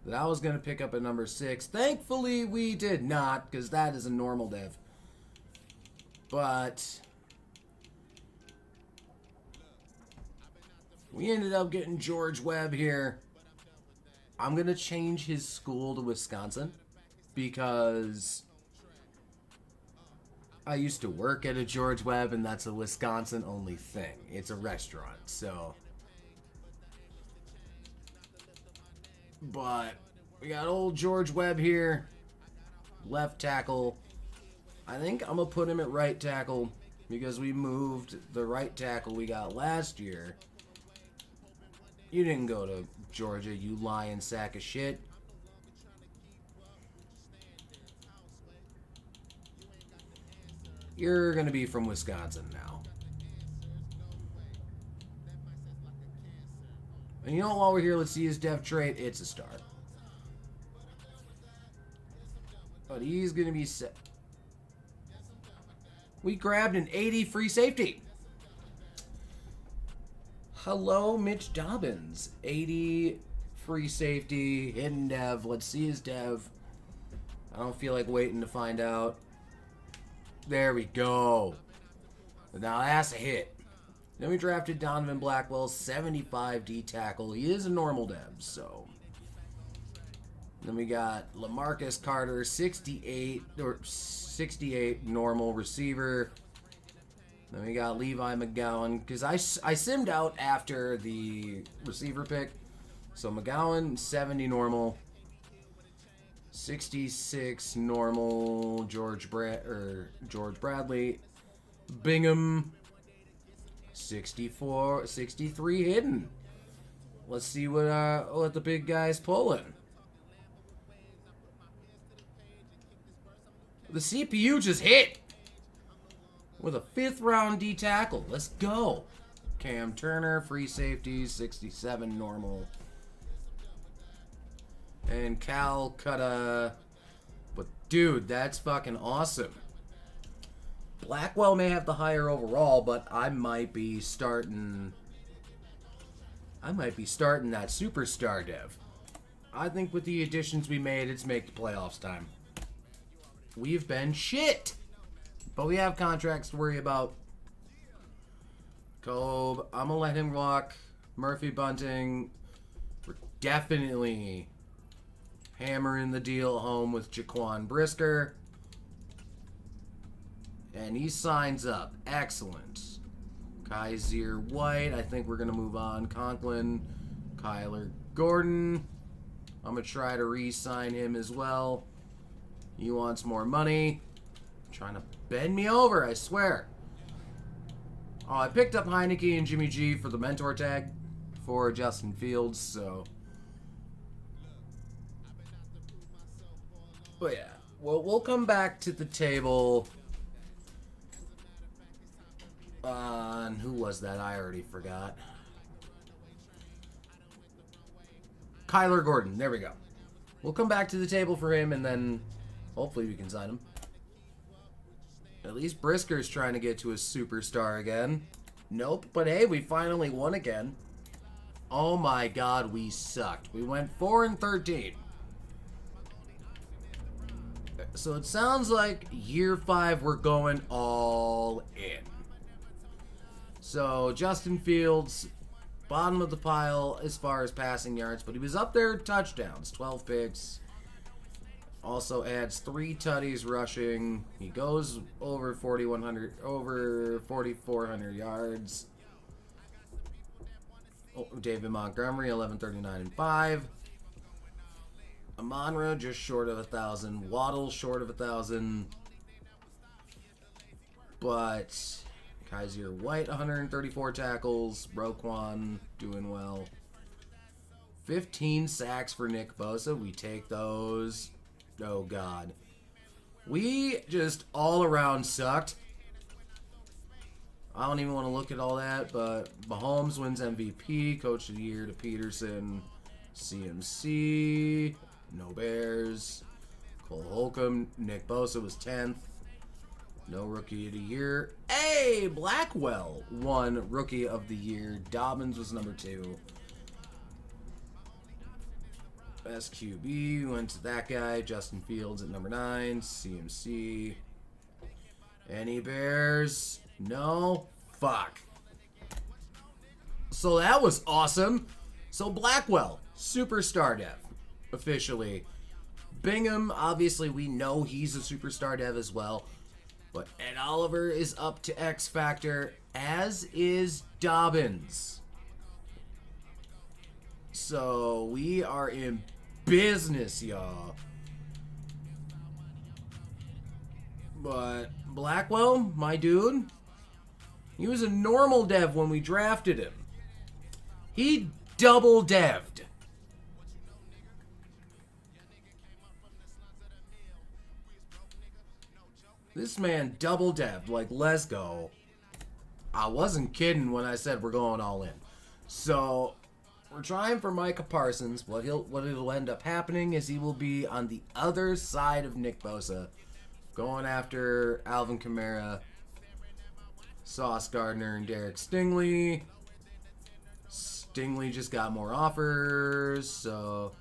that I was going to pick up at number 6. Thankfully, we did not, because that is a normal dev. But we ended up getting George Webb here. I'm going to change his school to Wisconsin because I used to work at a George Webb, and that's a Wisconsin-only thing. It's a restaurant, so. But we got old George Webb here, left tackle. I think I'm going to put him at right tackle because we moved the right tackle we got last year You didn't go to Georgia, you lying sack of shit. You're gonna be from Wisconsin now. And you know what, while we're here, let's see his dev trait. It's a star. But he's gonna be set. We grabbed an 80 free safety. Hello, Mitch Dobbins. 80 free safety, hidden dev. Let's see his dev. I don't feel like waiting to find out. There we go. Now that's a hit. Then we drafted Donovan Blackwell, 75 D tackle. He is a normal dev, so. Then we got LaMarcus Carter, 68 normal receiver. Then we got Levi McGowan, because I simmed out after the receiver pick. So McGowan, 70 normal. 66 normal. George Bradley. Bingham, 63 hidden. Let's see what the big guy's pulling. The CPU just hit with a 5th round D tackle. Let's go. Cam Turner, free safety, 67 normal. And Calcutta. But dude, that's fucking awesome. Blackwell may have the higher overall, but I might be starting that superstar dev. I think with the additions we made, it's make the playoffs time. We've been shit, but we have contracts to worry about. Kobe, I'm gonna let him walk. Murphy Bunting, we're definitely hammering the deal home with Jaquan Brisker. And he signs up. Excellent. Kaiser White, I think we're going to move on. Conklin, Kyler Gordon. I'm going to try to re-sign him as well. He wants more money. Trying to bend me over, I swear. Oh, I picked up Heineke and Jimmy G for the mentor tag for Justin Fields, so. But yeah, well, we'll come back to the table on, who was that? I already forgot. Kyler Gordon, there we go. We'll come back to the table for him, and then hopefully we can sign him. At least Brisker's trying to get to a superstar again. Nope, but hey, we finally won again. Oh my god, we sucked. We went 4-13. So it sounds like year 5 we're going all in. So Justin Fields, bottom of the pile as far as passing yards, but he was up there touchdowns, 12 picks. Also adds 3 tutties rushing. He goes over 4,400 yards. Oh, David Montgomery, 1139 and 5. Amon-Ra just short of 1,000. Waddle short of 1,000. But Kaiser White, 134 tackles. Roquan doing well. 15 sacks for Nick Bosa. We take those. Oh, God. We just all around sucked. I don't even want to look at all that, but Mahomes wins MVP. Coach of the Year to Peterson. CMC. No Bears. Cole Holcomb. Nick Bosa was 10th. No Rookie of the Year. Hey! Blackwell won Rookie of the Year. Dobbins was number 2. Best QB went to that guy. Justin Fields at number 9. CMC. Any Bears? No? Fuck. So that was awesome. So Blackwell, superstar dev, officially. Bingham, obviously we know he's a superstar dev as well. But Ed Oliver is up to X Factor, as is Dobbins. So we are in business, y'all. But Blackwell, my dude, he was a normal dev when we drafted him. He double dev'd. This man double dev'd. Like, let's go. I wasn't kidding when I said we're going all in. So, we're trying for Micah Parsons. What'll end up happening is he will be on the other side of Nick Bosa, going after Alvin Kamara, Sauce Gardner, and Derek Stingley. Stingley just got more offers, so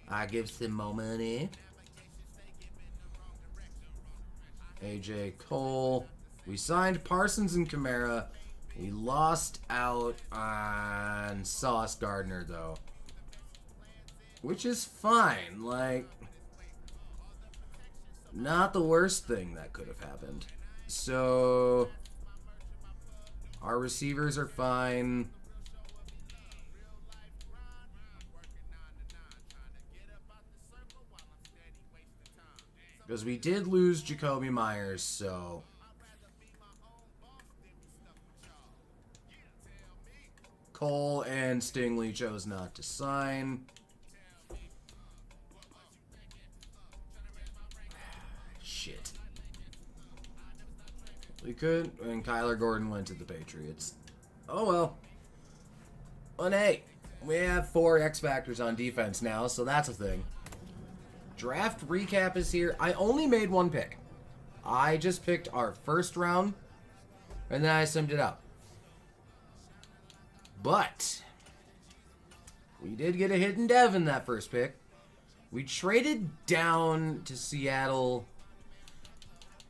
I give him more money. AJ Cole. We signed Parsons and Kamara. We lost out on Sauce Gardner, though. Which is fine. Like, not the worst thing that could have happened. So, our receivers are fine. Because we did lose Jacoby Myers, so... Cole and Stingley chose not to sign. Shit. We could, and Kyler Gordon went to the Patriots. Oh well. And hey, we have 4 X Factors on defense now, so that's a thing. Draft recap is here. I only made 1 pick. I just picked our first round, and then I summed it up. But we did get a hidden dev in that first pick. We traded down to Seattle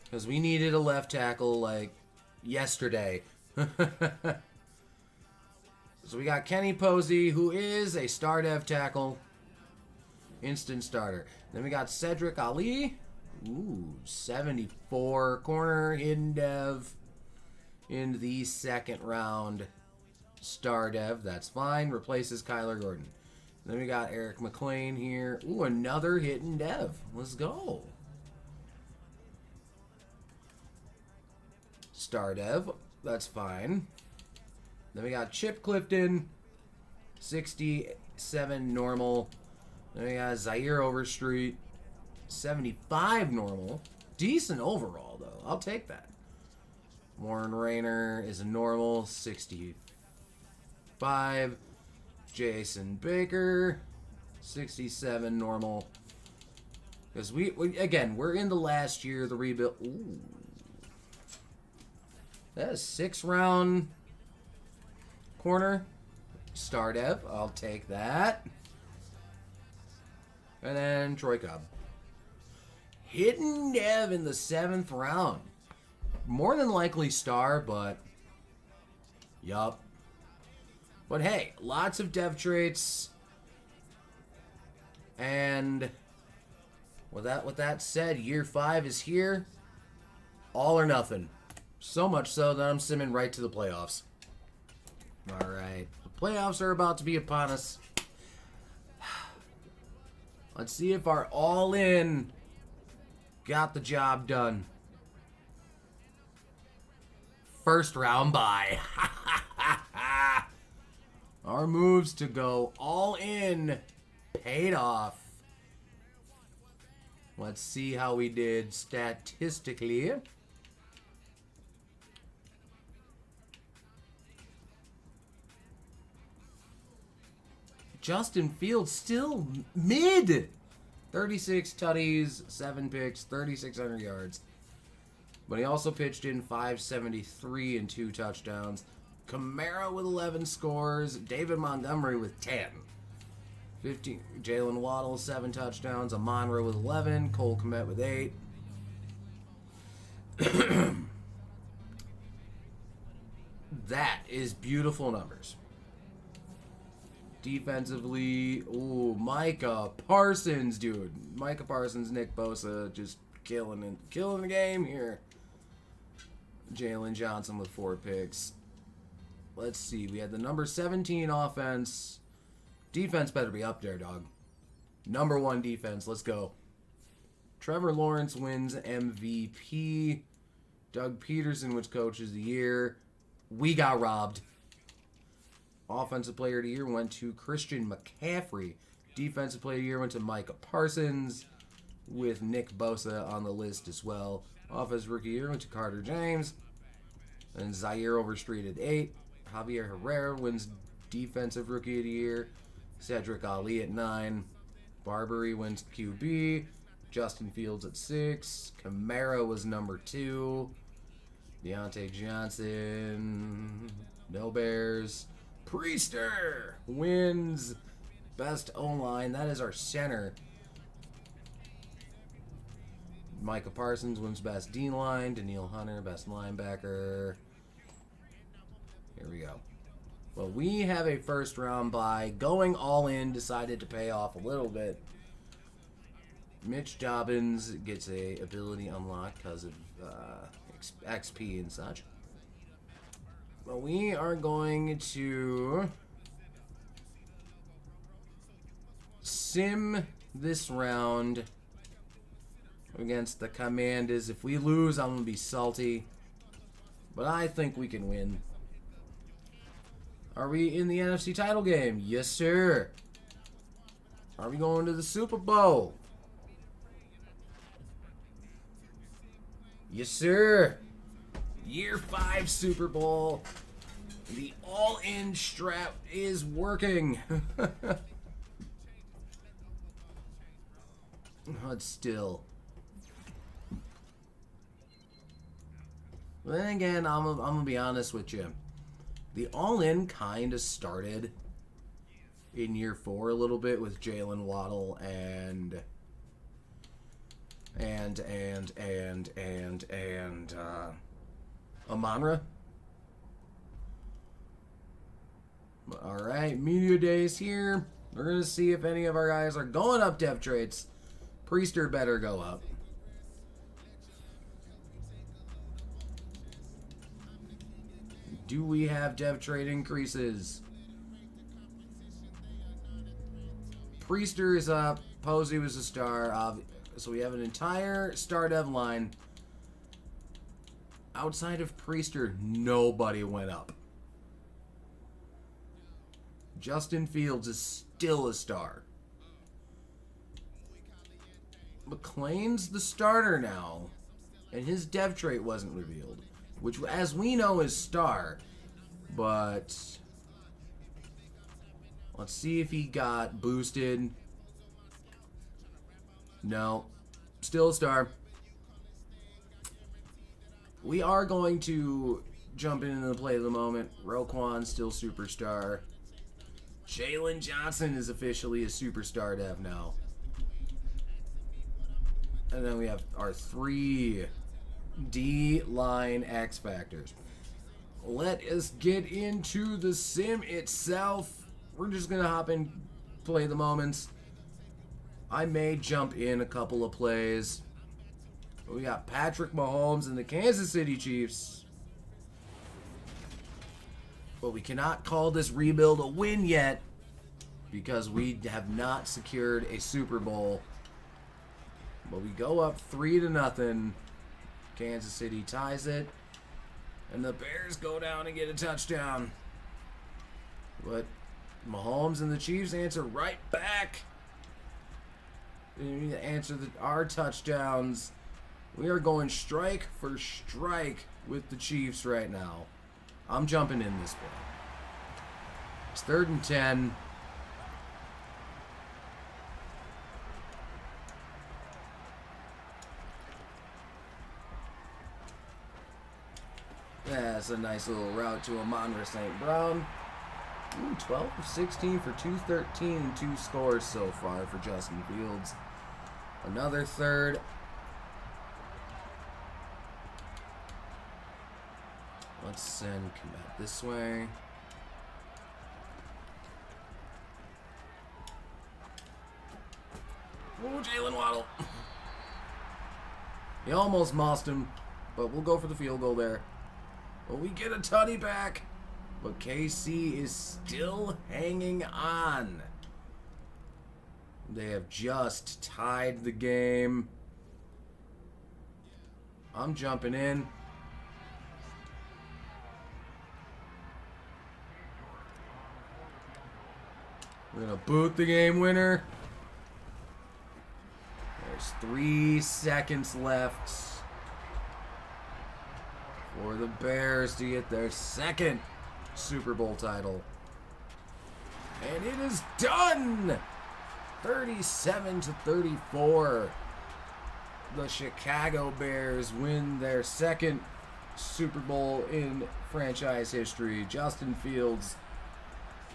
because we needed a left tackle like yesterday. So we got Kenny Posey, who is a star dev tackle. Instant starter. Then we got Cedric Ali. Ooh, 74 corner hidden dev in the second round. Star dev, that's fine. Replaces Kyler Gordon. Then we got Eric McLean here. Ooh, another hidden dev. Let's go. Star dev, that's fine. Then we got Chip Clifton, 67 normal. Then we got Zaire Overstreet, 75 normal. Decent overall, though. I'll take that. Warren Rayner is a normal, 65. Jason Baker, 67 normal. Because again, we're in the last year of the rebuild. Ooh. That is 6th round corner. Star dev. I'll take that. And then Troy Cobb. Hidden dev in the 7th round. More than likely star, but yup. But hey, lots of dev traits. And with that said, year 5 is here. All or nothing. So much so that I'm simming right to the playoffs. Alright. The playoffs are about to be upon us. Let's see if our all-in got the job done. First round bye. Our moves to go all in paid off. Let's see how we did statistically. Justin Fields still mid. 36 tutties, 7 picks, 3,600 yards. But he also pitched in 573 and 2 touchdowns. Kamara with 11 scores. David Montgomery with 10. 15. Jalen Waddle, 7 touchdowns. Amon-Ra with 11. Cole Kmet with 8. That is beautiful numbers. Defensively, ooh, Micah Parsons, dude. Micah Parsons, Nick Bosa, just killing the game here. Jalen Johnson with 4 picks. Let's see. We had the number 17 offense. Defense better be up there, dog. Number 1 defense. Let's go. Trevor Lawrence wins MVP. Doug Peterson, which coach of the year. We got robbed. Offensive Player of the Year went to Christian McCaffrey. Defensive Player of the Year went to Micah Parsons, with Nick Bosa on the list as well. Offensive Rookie of the Year went to Carter James. And Zaire Overstreet at 8. Javier Herrera wins Defensive Rookie of the Year. Cedric Ali at 9. Barbary wins QB. Justin Fields at 6. Kamara was number 2. Deontay Johnson. No Bears. Priester wins Best O-line. That is our center. Micah Parsons wins Best D-line. Daniil Hunter, Best linebacker. Here we go. Well, we have a first round bye. Going all in, decided to pay off a little bit. Mitch Dobbins gets a ability unlock because of XP and such. But we are going to sim this round against the Commanders. If we lose, I'm going to be salty. But I think we can win. Are we in the NFC title game? Yes, sir. Are we going to the Super Bowl? Yes, sir. Year 5 Super Bowl. The all-in strap is working. But still. But then again, I'm gonna be honest with you. The all-in kind of started in year 4 a little bit with Jalen Waddle and Amonra. All right, media days here. We're gonna see if any of our guys are going up depth traits. Priester better go up. Do we have dev trade increases? Priester is up. Posey was a star. So we have an entire star dev line. Outside of Priester, nobody went up. Justin Fields is still a star. McLean's the starter now. And his dev trait wasn't revealed. Which, as we know, is star. But let's see if he got boosted. No. Still a star. We are going to jump into the play of the moment. Roquan still superstar. Jalen Johnson is officially a superstar dev now. And then we have our 3 D-line X Factors. Let us get into the sim itself. We're just going to hop in, play the moments. I may jump in a couple of plays. We got Patrick Mahomes and the Kansas City Chiefs. But we cannot call this rebuild a win yet because we have not secured a Super Bowl. But we go up 3-0. Kansas City ties it. And the Bears go down and get a touchdown. But Mahomes and the Chiefs answer right back. They need to answer our touchdowns. We are going strike for strike with the Chiefs right now. I'm jumping in this play. It's 3rd and 10. Yeah, that's a nice little route to Amon-Ra St. Brown. 12 of 16 for 213 and 2 scores so far for Justin Fields. Another third. Let's send Komet this way. Oh, Jalen Waddle. He almost mossed him, but we'll go for the field goal there. But we get a tutty back. But KC is still hanging on. They have just tied the game. I'm jumping in. We're going to boot the game winner. There's 3 seconds left for the Bears to get their second Super Bowl title. And it is done! 37-34. The Chicago Bears win their second Super Bowl in franchise history. Justin Fields,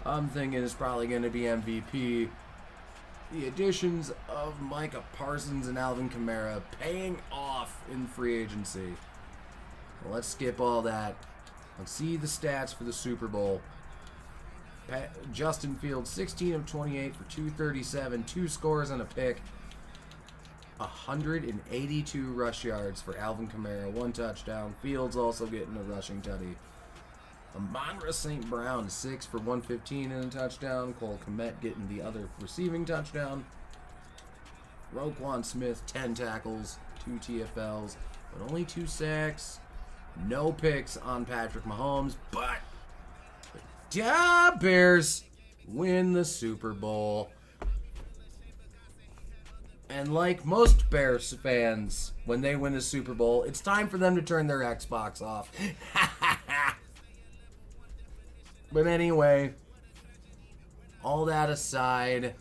I'm thinking, is probably going to be MVP. The additions of Micah Parsons and Alvin Kamara paying off in free agency. Well, let's skip all that. Let's see the stats for the Super Bowl. Justin Fields, 16 of 28 for 237, 2 scores and a pick. 182 rush yards for Alvin Kamara, 1 touchdown. Fields also getting a rushing tutty. Amon-Ra St. Brown, 6 for 115 and a touchdown. Cole Kmet getting the other receiving touchdown. Roquan Smith, 10 tackles, 2 TFLs, but only 2 sacks. No picks on Patrick Mahomes, but the Bears win the Super Bowl. And like most Bears fans, when they win a Super Bowl, it's time for them to turn their Xbox off. But anyway, all that aside,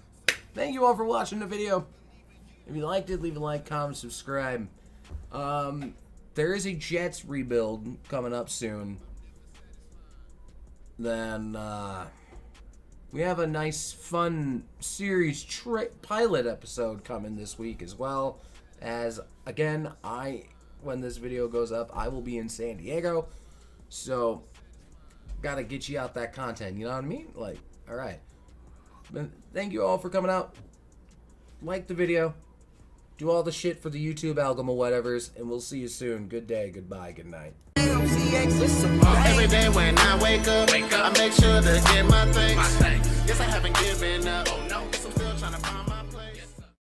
thank you all for watching the video. If you liked it, leave a like, comment, subscribe. There is a Jets rebuild coming up soon. Then we have a nice, fun series pilot episode coming this week as well. As, again, when this video goes up, I will be in San Diego. So, gotta get you out that content, you know what I mean? Like, alright. But thank you all for coming out. Like the video. Do all the shit for the YouTube algorithm or whatevers, and we'll see you soon. Good day, goodbye, good night.
Every day when I wake up, I make sure to get my things.